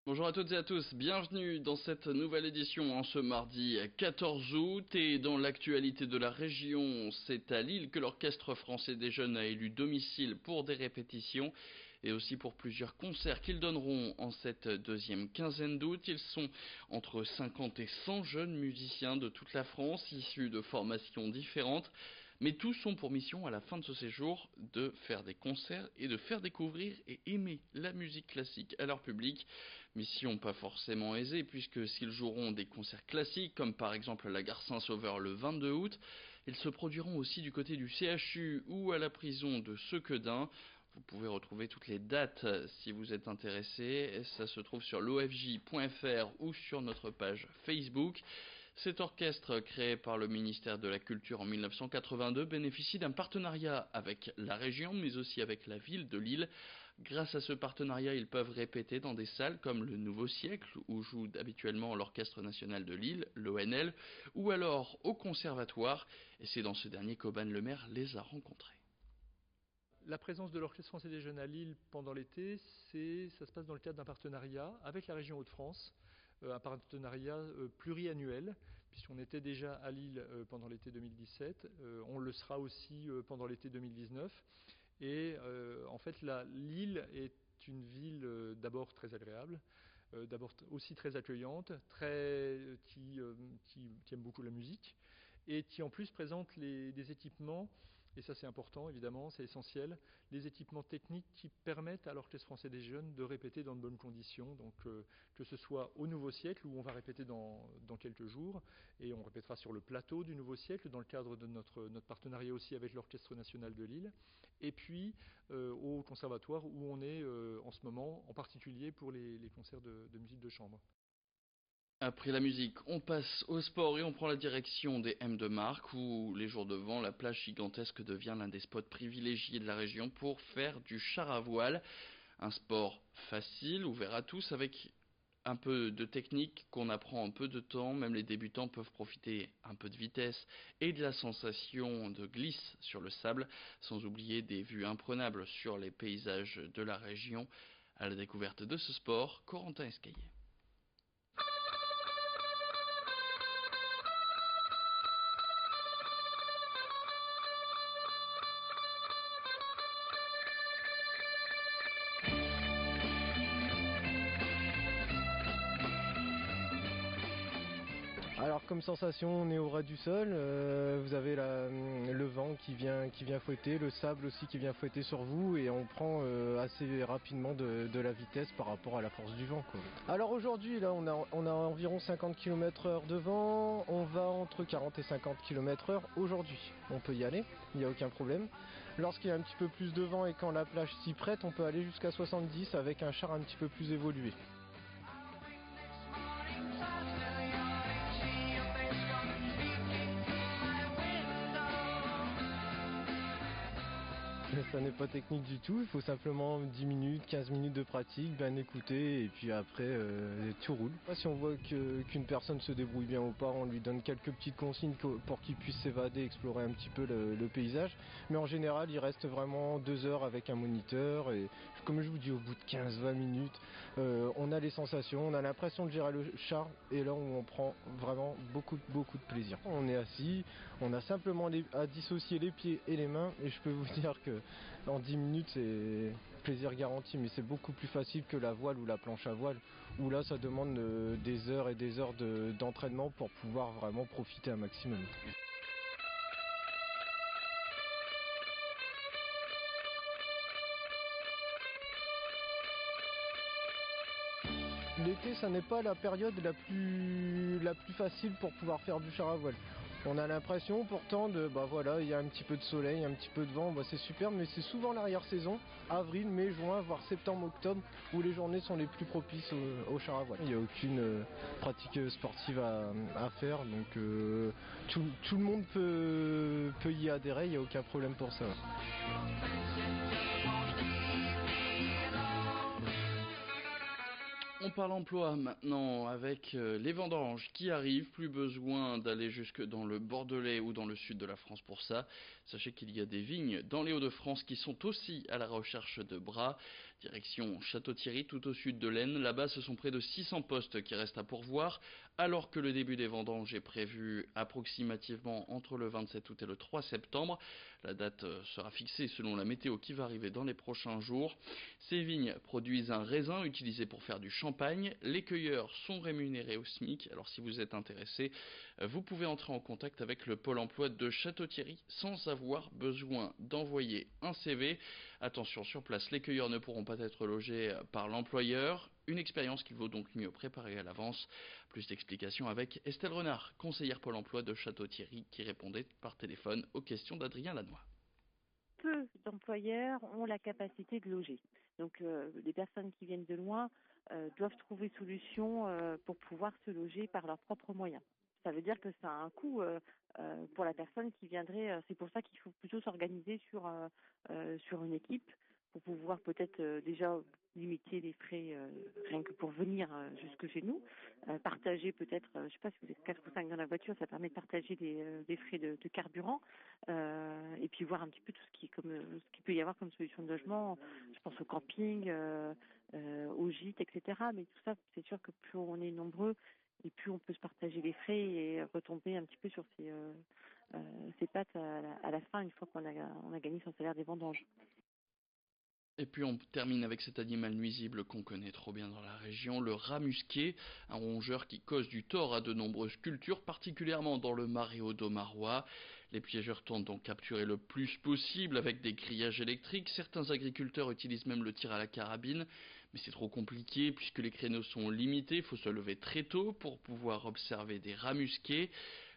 Bonjour à toutes et à tous, bienvenue dans cette nouvelle édition en ce mardi 14 août et dans l'actualité de la région, c'est à Lille que l'Orchestre français des jeunes a élu domicile pour des répétitions et aussi pour plusieurs concerts qu'ils donneront en cette deuxième quinzaine d'août. Ils sont entre 50 et 100 jeunes musiciens de toute la France issus de formations différentes. Mais tous ont pour mission à la fin de ce séjour de faire des concerts et de faire découvrir et aimer la musique classique à leur public. Mission pas forcément aisée puisque s'ils joueront des concerts classiques comme par exemple à la Gare Saint-Sauveur le 22 août, ils se produiront aussi du côté du CHU ou à la prison de Sequedin. Vous pouvez retrouver toutes les dates si vous êtes intéressé. Ça se trouve sur l'ofj.fr ou sur notre page Facebook. Cet orchestre, créé par le ministère de la Culture en 1982, bénéficie d'un partenariat avec la région, mais aussi avec la ville de Lille. Grâce à ce partenariat, ils peuvent répéter dans des salles comme le Nouveau Siècle, où joue habituellement l'Orchestre National de Lille, l'ONL, ou alors au Conservatoire. Et c'est dans ce dernier qu'Aubin Lemaire les a rencontrés. La présence de l'Orchestre français des jeunes à Lille pendant l'été, ça se passe dans le cadre d'un partenariat avec la région Hauts-de-France, un partenariat pluriannuel, puisqu'on était déjà à Lille pendant l'été 2017, on le sera aussi pendant l'été 2019. Et en fait, Lille est une ville d'abord très agréable, d'abord aussi très accueillante, qui aime beaucoup la musique, et qui en plus présente des équipements. Et ça c'est important, évidemment, c'est essentiel, les équipements techniques qui permettent à l'Orchestre français des jeunes de répéter dans de bonnes conditions. Donc que ce soit au Nouveau Siècle, où on va répéter dans quelques jours, et on répétera sur le plateau du Nouveau Siècle, dans le cadre de notre partenariat aussi avec l'Orchestre national de Lille, et puis au Conservatoire, où on est en ce moment, en particulier pour les concerts de musique de chambre. Après la musique, on passe au sport et on prend la direction des M de Marque où les jours de vent, la plage gigantesque devient l'un des spots privilégiés de la région pour faire du char à voile. Un sport facile, ouvert à tous, avec un peu de technique qu'on apprend en peu de temps. Même les débutants peuvent profiter un peu de vitesse et de la sensation de glisse sur le sable, sans oublier des vues imprenables sur les paysages de la région. À la découverte de ce sport, Corentin Escaillé. Alors comme sensation, on est au ras du sol, vous avez le vent qui vient fouetter, le sable aussi qui vient fouetter sur vous et on prend assez rapidement de la vitesse par rapport à la force du vent, quoi. Alors aujourd'hui là on a environ 50 km/h de vent, on va entre 40 et 50 km/h aujourd'hui. On peut y aller, il n'y a aucun problème. Lorsqu'il y a un petit peu plus de vent et quand la plage s'y prête, on peut aller jusqu'à 70 avec un char un petit peu plus évolué. Ça n'est pas technique du tout, il faut simplement 10 minutes, 15 minutes de pratique, bien écouter et puis après tout roule. Si on voit qu'une personne se débrouille bien ou pas, on lui donne quelques petites consignes pour qu'il puisse s'évader, explorer un petit peu le paysage. Mais en général, il reste vraiment 2 heures avec un moniteur et comme je vous dis, au bout de 15-20 minutes, on a les sensations, on a l'impression de gérer le char et là où on prend vraiment beaucoup de plaisir. On est assis, on a simplement à dissocier les pieds et les mains et je peux vous dire que en 10 minutes c'est plaisir garanti, mais c'est beaucoup plus facile que la voile ou la planche à voile où là ça demande des heures et des heures d'entraînement pour pouvoir vraiment profiter un maximum. L'été, ça n'est pas la période la plus facile pour pouvoir faire du char à voile. On a l'impression pourtant voilà, il y a un petit peu de soleil, un petit peu de vent, c'est super, mais c'est souvent l'arrière-saison, avril, mai, juin, voire septembre, octobre, où les journées sont les plus propices au char à voile. Il n'y a aucune pratique sportive à faire, donc tout le monde peut y adhérer, il n'y a aucun problème pour ça. On parle emploi maintenant avec les vendanges qui arrivent, plus besoin d'aller jusque dans le Bordelais ou dans le sud de la France pour ça. Sachez qu'il y a des vignes dans les Hauts-de-France qui sont aussi à la recherche de bras. Direction Château-Thierry, tout au sud de l'Aisne. Là-bas, ce sont près de 600 postes qui restent à pourvoir, alors que le début des vendanges est prévu approximativement entre le 27 août et le 3 septembre. La date sera fixée selon la météo qui va arriver dans les prochains jours. Ces vignes produisent un raisin utilisé pour faire du champagne. Les cueilleurs sont rémunérés au SMIC. Alors si vous êtes intéressé, vous pouvez entrer en contact avec le Pôle emploi de Château-Thierry sans avoir besoin d'envoyer un CV. Attention, sur place, les cueilleurs ne pourront pas être logés par l'employeur. Une expérience qu'il vaut donc mieux préparer à l'avance. Plus d'explications avec Estelle Renard, conseillère Pôle emploi de Château-Thierry, qui répondait par téléphone aux questions d'Adrien Lannoy. Peu d'employeurs ont la capacité de loger. Donc les personnes qui viennent de loin doivent trouver solution pour pouvoir se loger par leurs propres moyens. Ça veut dire que ça a un coût pour la personne qui viendrait. C'est pour ça qu'il faut plutôt s'organiser sur une équipe pour pouvoir peut-être déjà limiter les frais rien que pour venir jusque chez nous. Partager peut-être, je ne sais pas si vous êtes 4 ou 5 dans la voiture, ça permet de partager des frais de carburant et puis voir un petit peu tout ce qu'il peut y avoir comme solution de logement. Je pense au camping, au gîte, etc. Mais tout ça, c'est sûr que plus on est nombreux et plus on peut se partager les frais et retomber un petit peu sur ses pattes à la fin, une fois qu'on a gagné son salaire des vendanges. Et puis on termine avec cet animal nuisible qu'on connaît trop bien dans la région, le rat musqué, un rongeur qui cause du tort à de nombreuses cultures, particulièrement dans le Marais audomarois. Les piégeurs tentent donc capturer le plus possible avec des grillages électriques. Certains agriculteurs utilisent même le tir à la carabine, mais c'est trop compliqué puisque les créneaux sont limités. Il faut se lever très tôt pour pouvoir observer des rats musqués.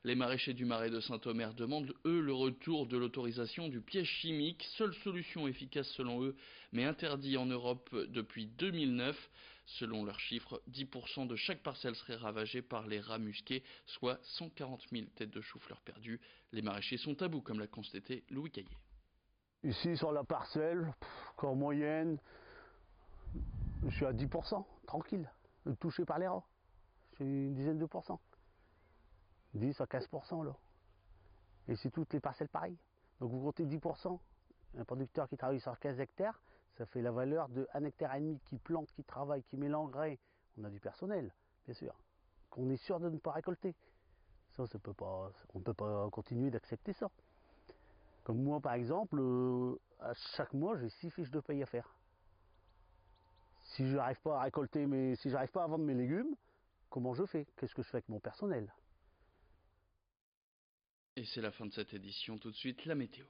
Les maraîchers du Marais de Saint-Omer demandent, eux, le retour de l'autorisation du piège chimique, seule solution efficace selon eux, mais interdit en Europe depuis 2009. Selon leurs chiffres, 10% de chaque parcelle serait ravagée par les rats musqués, soit 140 000 têtes de chou-fleur perdues. Les maraîchers sont à bout, comme l'a constaté Louis Caillé. Ici, sur la parcelle, en moyenne, je suis à 10%, tranquille, touché par les rats. Je suis une dizaine de pourcents. 10 à 15% là. Et c'est toutes les parcelles pareilles. Donc vous comptez 10%. Un producteur qui travaille sur 15 hectares, ça fait la valeur de 1,5 hectare qui plante, qui travaille, qui met l'engrais. On a du personnel, bien sûr, qu'on est sûr de ne pas récolter. Ça peut pas, on ne peut pas continuer d'accepter ça. Comme moi par exemple, à chaque mois j'ai 6 fiches de paye à faire. Si je n'arrive pas à récolter, si j'arrive pas à vendre mes légumes, comment je fais? Qu'est-ce que je fais avec mon personnel? Et c'est la fin de cette édition. Tout de suite, la météo.